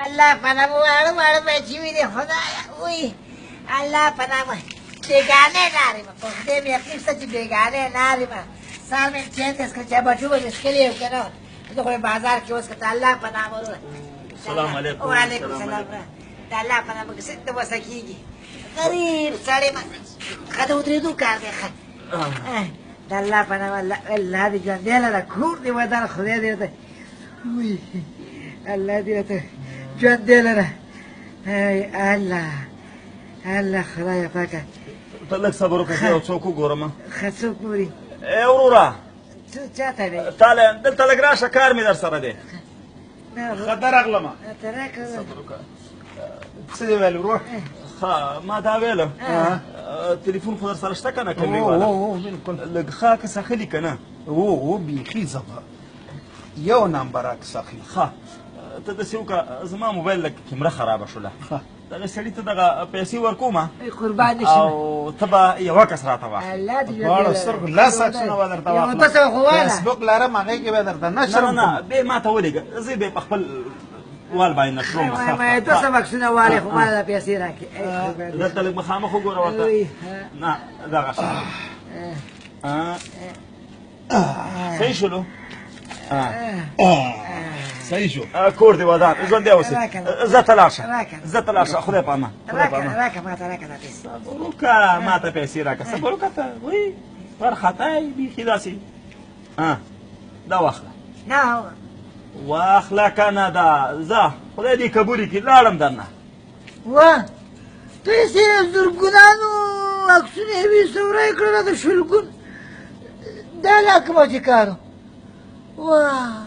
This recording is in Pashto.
الله پناه واړه واړه بچي وي دي خدایا وی الله پناه بیگانه ناریم په دې مې خپل څه چې بیگانه ناریم سال مې چې تاسو چې بچو به اسکلیو کنه زه خو بازار کې اوس کته الله پناه ورو السلام علیکم وعلیکم السلام دا الله پناه موږ څه ته وسکیږي غریب سړی ما خاطر ودرېدو کار دی دا الله پناه الله دې ژوند دی له کور دی ودان خدای دې ته وی الله دې ته ژوند دی له الله الله خدای پاکه ته لږ صبر وکړه یو څوک وګورم ښه څوک ګوري ای وروره څه چاته دی تاله دلته لږ راشه کار مې در سره دی ښه درغلمه ته راکړه صبر وکړه څه دې ویل ورور ښه ما دا ویله تلیفون خو در سره شته که نه کمرې والا بالکل لږ ښه عکس اخلي که نه او بیخي زبر یو نمبر عکس اخلي ښه ته داسې وکړه زما موبایل لږ کیمره خرابه شوله دغه سړي ته دغه پیسې ورکومه قربان شي او ته به یوه کس راته واخلې الله دې دواړه سترګو لاس عکسونه به درته واخلم تاسو خو والا فیسبوک لرم هغې کې به درته نه نشرم نه بیا ما ته ولېږه زه به په خپل وال باندې نشروم ما تاسو بکسونه والي خو ما لا پیسې راکې دلته لږ مخامخ وګوره ورته نه دغه شی صحیح شولو صحیح شو کور دې ودان ژوندی اوسې زه ته لاړ شه راکړه. زه ته لاړ شه خدای په امان خدای په امان راکه ما ته راکه دا پیسې صبر وکړه ما ته پیسې راکړه صبر وکړه ته وایي وارخطا یې بیخي داسې دا واخله نه واخله که نه دا زه خدای دې قبولې کړي لاړم درنه وا پیسې زرګونانو عکسونه یې ویستورای کړل د شلګون دا لا کومه چې کارو وا